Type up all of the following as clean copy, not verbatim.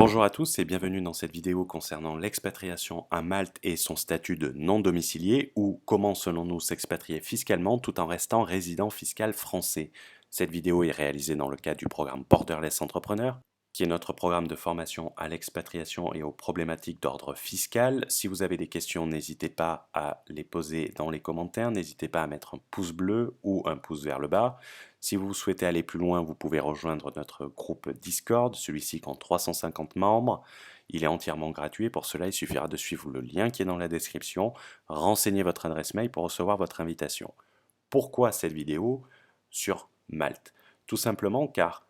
Bonjour à tous et bienvenue dans cette vidéo concernant l'expatriation à Malte et son statut de non domicilié ou comment selon nous s'expatrier fiscalement tout en restant résident fiscal français. Cette vidéo est réalisée dans le cadre du programme Borderless Entrepreneur, qui est notre programme de formation à l'expatriation et aux problématiques d'ordre fiscal. Si vous avez des questions, n'hésitez pas à les poser dans les commentaires, n'hésitez pas à mettre un pouce bleu ou un pouce vers le bas. Si vous souhaitez aller plus loin, vous pouvez rejoindre notre groupe Discord, celui-ci compte 350 membres. Il est entièrement gratuit, pour cela il suffira de suivre le lien qui est dans la description, renseignez votre adresse mail pour recevoir votre invitation. Pourquoi cette vidéo sur Malte? Tout simplement car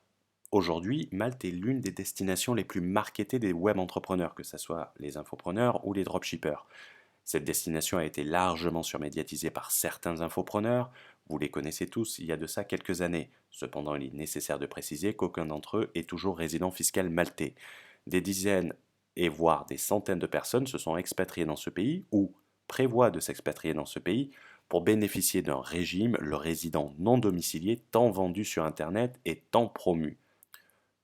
aujourd'hui, Malte est l'une des destinations les plus marketées des web entrepreneurs, que ce soit les infopreneurs ou les dropshippers. Cette destination a été largement surmédiatisée par certains infopreneurs, vous les connaissez tous, il y a de ça quelques années. Cependant, il est nécessaire de préciser qu'aucun d'entre eux est toujours résident fiscal maltais. Des dizaines et voire des centaines de personnes se sont expatriées dans ce pays ou prévoient de s'expatrier dans ce pays pour bénéficier d'un régime, le résident non domicilié, tant vendu sur Internet et tant promu.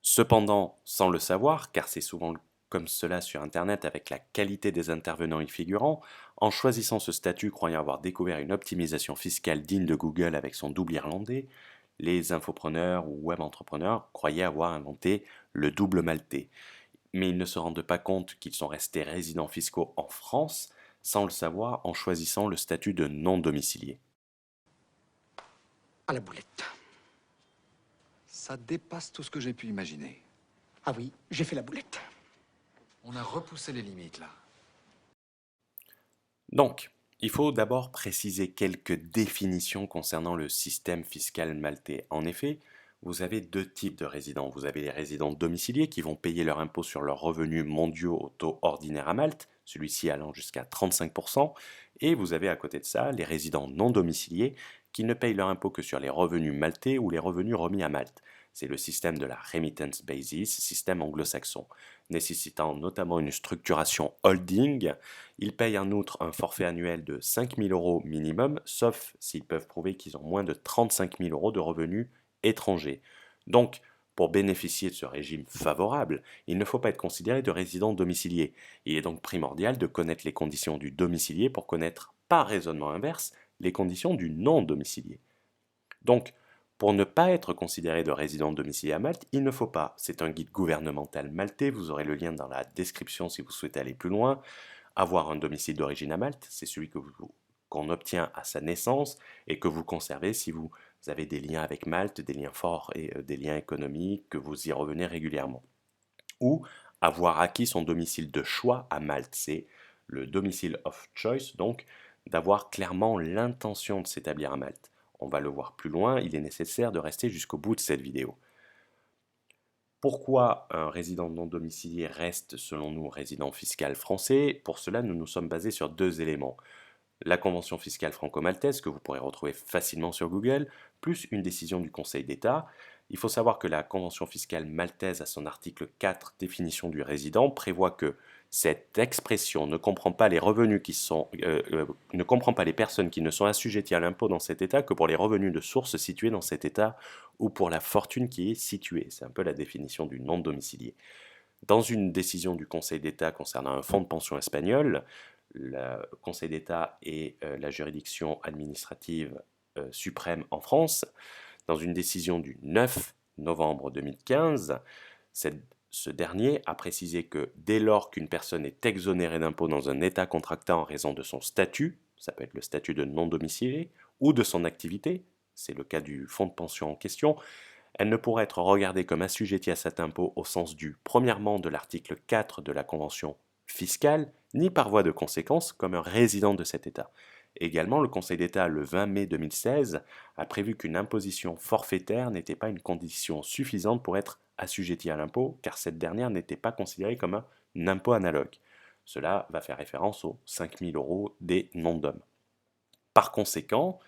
Cependant, sans le savoir, car c'est souvent comme cela sur Internet avec la qualité des intervenants y figurant, en choisissant ce statut croyant avoir découvert une optimisation fiscale digne de Google avec son double irlandais, les infopreneurs ou web entrepreneurs croyaient avoir inventé le double maltais. Mais ils ne se rendent pas compte qu'ils sont restés résidents fiscaux en France sans le savoir en choisissant le statut de non domicilié. À la boulette. Ça dépasse tout ce que j'ai pu imaginer. Ah oui, j'ai fait la boulette. On a repoussé les limites, là. Donc, il faut d'abord préciser quelques définitions concernant le système fiscal maltais. En effet, vous avez deux types de résidents. Vous avez les résidents domiciliés qui vont payer leur impôt sur leurs revenus mondiaux au taux ordinaire à Malte, celui-ci allant jusqu'à 35%, et vous avez à côté de ça les résidents non domiciliés qui ne payent leur impôt que sur les revenus maltais ou les revenus remis à Malte. C'est le système de la remittance basis, système anglo-saxon, nécessitant notamment une structuration holding. Ils payent en outre un forfait annuel de 5 000 euros minimum, sauf s'ils peuvent prouver qu'ils ont moins de 35 000 euros de revenus étrangers. Donc, pour bénéficier de ce régime favorable, il ne faut pas être considéré de résident domicilié. Il est donc primordial de connaître les conditions du domicilié pour connaître, par raisonnement inverse, les conditions du non domicilié. Donc, pour ne pas être considéré de résident domicilié à Malte, il ne faut pas, c'est un guide gouvernemental maltais, vous aurez le lien dans la description si vous souhaitez aller plus loin, avoir un domicile d'origine à Malte, c'est celui qu'on obtient à sa naissance et que vous conservez si vous avez des liens avec Malte, des liens forts et des liens économiques, que vous y revenez régulièrement. Ou avoir acquis son domicile de choix à Malte, c'est le domicile of choice, donc d'avoir clairement l'intention de s'établir à Malte. On va le voir plus loin, il est nécessaire de rester jusqu'au bout de cette vidéo. Pourquoi un résident non domicilié reste, selon nous, résident fiscal français? Pour cela, nous nous sommes basés sur deux éléments. La convention fiscale franco-maltaise, que vous pourrez retrouver facilement sur Google, plus une décision du Conseil d'État. Il faut savoir que la convention fiscale maltaise, à son article 4, définition du résident, prévoit que cette expression ne comprend pas les revenus ne comprend pas les personnes qui ne sont assujetties à l'impôt dans cet État que pour les revenus de source situés dans cet État ou pour la fortune qui est située. C'est un peu la définition du non domicilié. Dans une décision du Conseil d'État concernant un fonds de pension espagnol, le Conseil d'État est la juridiction administrative suprême en France. Dans une décision du 9 novembre 2015, ce dernier a précisé que dès lors qu'une personne est exonérée d'impôt dans un État contractant en raison de son statut, ça peut être le statut de non domicilié, ou de son activité, c'est le cas du fonds de pension en question, elle ne pourra être regardée comme assujettie à cet impôt au sens du, premièrement, de l'article 4 de la Convention fiscale, ni par voie de conséquence comme un résident de cet État. Également, le Conseil d'État, le 20 mai 2016, a prévu qu'une imposition forfaitaire n'était pas une condition suffisante pour être assujettie à l'impôt, car cette dernière n'était pas considérée comme un impôt analogue. Cela va faire référence aux 5 000 euros des noms d'hommes. Par conséquent,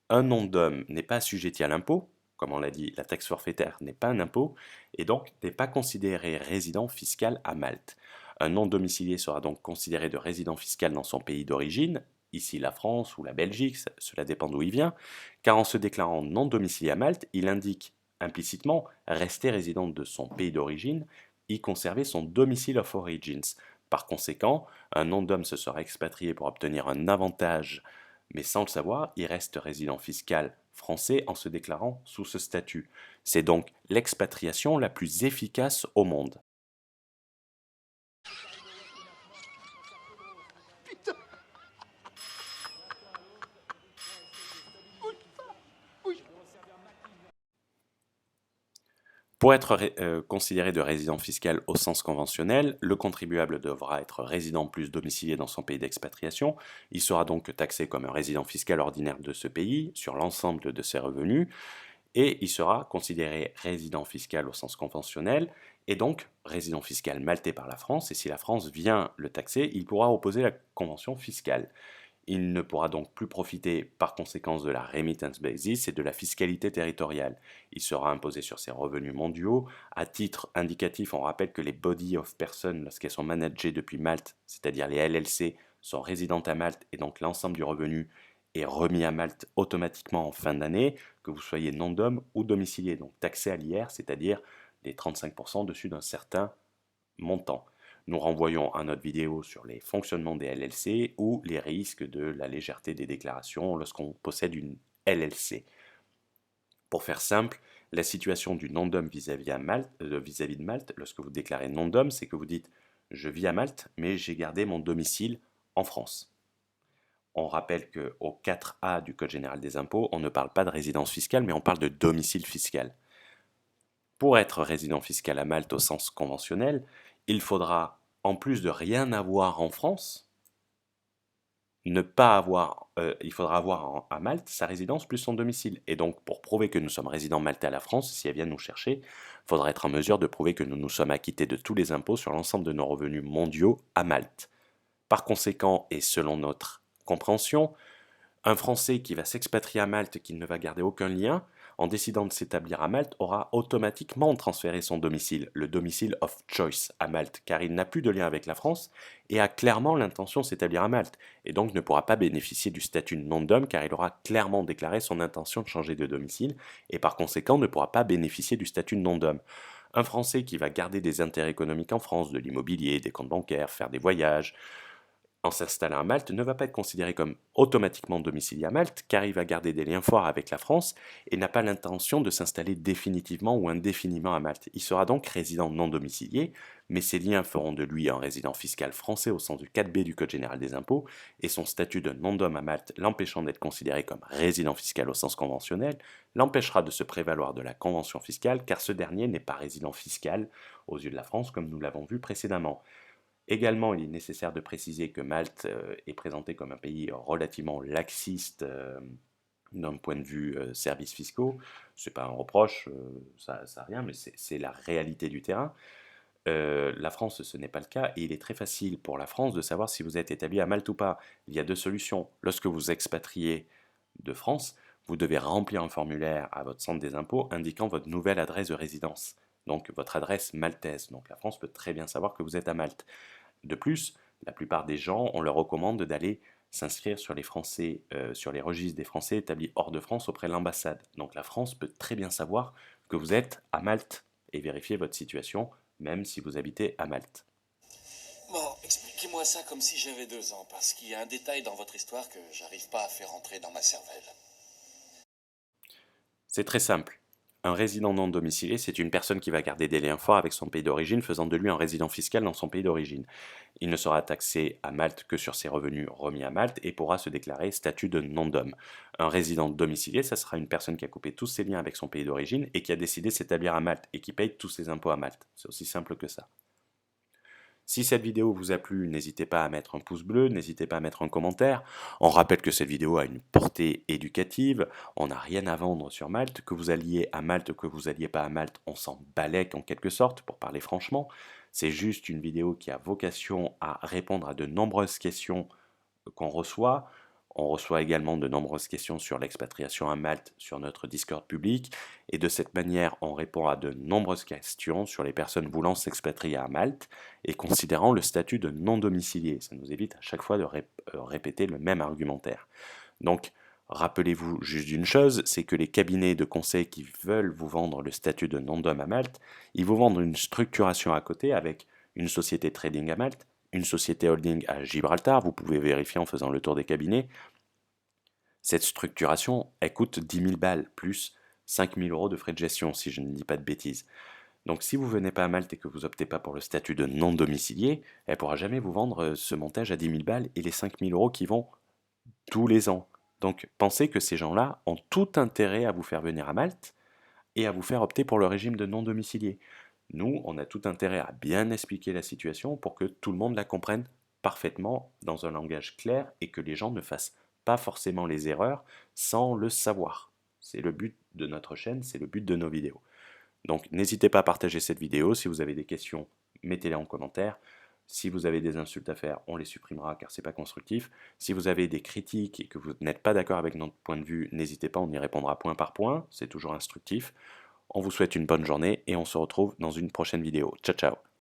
un nom d'homme n'est pas assujetti à l'impôt, comme on l'a dit, la taxe forfaitaire n'est pas un impôt, et donc n'est pas considéré résident fiscal à Malte. Un non domicilié sera donc considéré de résident fiscal dans son pays d'origine, ici la France ou la Belgique, cela dépend d'où il vient, car en se déclarant non domicilié à Malte, il indique implicitement rester résident de son pays d'origine, y conserver son domicile of origins. Par conséquent, un non-dom se sera expatrié pour obtenir un avantage, mais sans le savoir, il reste résident fiscal français en se déclarant sous ce statut. C'est donc l'expatriation la plus efficace au monde. Pour être considéré de résident fiscal au sens conventionnel, le contribuable devra être résident plus domicilié dans son pays d'expatriation. Il sera donc taxé comme un résident fiscal ordinaire de ce pays sur l'ensemble de ses revenus et il sera considéré résident fiscal au sens conventionnel et donc résident fiscal maltais par la France. Et si la France vient le taxer, il pourra opposer la convention fiscale. Il ne pourra donc plus profiter par conséquence de la remittance basis et de la fiscalité territoriale. Il sera imposé sur ses revenus mondiaux. À titre indicatif, on rappelle que les body of person, lorsqu'elles sont managées depuis Malte, c'est-à-dire les LLC, sont résidentes à Malte et donc l'ensemble du revenu est remis à Malte automatiquement en fin d'année, que vous soyez non-dom ou domicilié, donc taxé à l'IR, c'est-à-dire les 35% dessus d'un certain montant. Nous renvoyons à notre vidéo sur les fonctionnements des LLC ou les risques de la légèreté des déclarations lorsqu'on possède une LLC. Pour faire simple, la situation du non-dom vis-à-vis de Malte, lorsque vous déclarez non-dom, c'est que vous dites « je vis à Malte, mais j'ai gardé mon domicile en France ». On rappelle qu'au 4A du Code général des impôts, on ne parle pas de résidence fiscale, mais on parle de domicile fiscal. Pour être résident fiscal à Malte au sens conventionnel, il faudra, en plus de rien avoir en France, il faudra avoir à Malte sa résidence plus son domicile. Et donc, pour prouver que nous sommes résidents maltais à la France, si elle vient nous chercher, il faudra être en mesure de prouver que nous nous sommes acquittés de tous les impôts sur l'ensemble de nos revenus mondiaux à Malte. Par conséquent, et selon notre compréhension, un Français qui va s'expatrier à Malte, qui ne va garder aucun lien, en décidant de s'établir à Malte, aura automatiquement transféré son domicile, le domicile of choice à Malte, car il n'a plus de lien avec la France et a clairement l'intention de s'établir à Malte, et donc ne pourra pas bénéficier du statut de non-dom car il aura clairement déclaré son intention de changer de domicile, et par conséquent ne pourra pas bénéficier du statut de non-dom. Un Français qui va garder des intérêts économiques en France, de l'immobilier, des comptes bancaires, faire des voyages, en s'installant à Malte, ne va pas être considéré comme automatiquement domicilié à Malte, car il va garder des liens forts avec la France et n'a pas l'intention de s'installer définitivement ou indéfiniment à Malte. Il sera donc résident non domicilié, mais ces liens feront de lui un résident fiscal français au sens du 4B du Code général des impôts, et son statut de non-dom à Malte, l'empêchant d'être considéré comme résident fiscal au sens conventionnel, l'empêchera de se prévaloir de la convention fiscale, car ce dernier n'est pas résident fiscal aux yeux de la France, comme nous l'avons vu précédemment. Également, il est nécessaire de préciser que Malte est présenté comme un pays relativement laxiste d'un point de vue services fiscaux. Ce n'est pas un reproche, ça n'a rien, mais c'est la réalité du terrain. La France, ce n'est pas le cas, et il est très facile pour la France de savoir si vous êtes établi à Malte ou pas. Il y a deux solutions. Lorsque vous expatriez de France, vous devez remplir un formulaire à votre centre des impôts indiquant votre nouvelle adresse de résidence, donc votre adresse maltaise. Donc la France peut très bien savoir que vous êtes à Malte. De plus, la plupart des gens, on leur recommande d'aller s'inscrire sur sur les registres des Français établis hors de France auprès de l'ambassade. Donc la France peut très bien savoir que vous êtes à Malte et vérifier votre situation, même si vous habitez à Malte. Bon, expliquez-moi ça comme si j'avais 2 ans, parce qu'il y a un détail dans votre histoire que j'arrive pas à faire entrer dans ma cervelle. C'est très simple. Un résident non domicilié, c'est une personne qui va garder des liens forts avec son pays d'origine, faisant de lui un résident fiscal dans son pays d'origine. Il ne sera taxé à Malte que sur ses revenus remis à Malte et pourra se déclarer statut de non-dom. Un résident domicilié, ça sera une personne qui a coupé tous ses liens avec son pays d'origine et qui a décidé de s'établir à Malte et qui paye tous ses impôts à Malte. C'est aussi simple que ça. Si cette vidéo vous a plu, n'hésitez pas à mettre un pouce bleu, n'hésitez pas à mettre un commentaire. On rappelle que cette vidéo a une portée éducative, on n'a rien à vendre sur Malte, que vous alliez à Malte, que vous alliez pas à Malte, on s'en balèque en quelque sorte, pour parler franchement. C'est juste une vidéo qui a vocation à répondre à de nombreuses questions qu'on reçoit. On reçoit également de nombreuses questions sur l'expatriation à Malte sur notre Discord public et de cette manière on répond à de nombreuses questions sur les personnes voulant s'expatrier à Malte et considérant le statut de non domicilié. Ça nous évite à chaque fois de répéter le même argumentaire. Donc Rappelez-vous juste d'une chose, c'est que les cabinets de conseil qui veulent vous vendre le statut de non-dom à Malte, ils vous vendent une structuration à côté avec une société trading à Malte, une société holding à Gibraltar, vous pouvez vérifier en faisant le tour des cabinets. Cette structuration, elle coûte 10 000 balles, plus 5 000 euros de frais de gestion, si je ne dis pas de bêtises. Donc si vous venez pas à Malte et que vous optez pas pour le statut de non domicilié, elle pourra jamais vous vendre ce montage à 10 000 balles et les 5 000 euros qui vont tous les ans. Donc pensez que ces gens-là ont tout intérêt à vous faire venir à Malte et à vous faire opter pour le régime de non domicilié. Nous, on a tout intérêt à bien expliquer la situation pour que tout le monde la comprenne parfaitement dans un langage clair et que les gens ne fassent pas forcément les erreurs sans le savoir. C'est le but de notre chaîne, c'est le but de nos vidéos. Donc n'hésitez pas à partager cette vidéo. Si vous avez des questions, mettez-les en commentaire. Si vous avez des insultes à faire, on les supprimera car c'est pas constructif. Si vous avez des critiques et que vous n'êtes pas d'accord avec notre point de vue, n'hésitez pas, on y répondra point par point, c'est toujours instructif. On vous souhaite une bonne journée et on se retrouve dans une prochaine vidéo. Ciao ciao.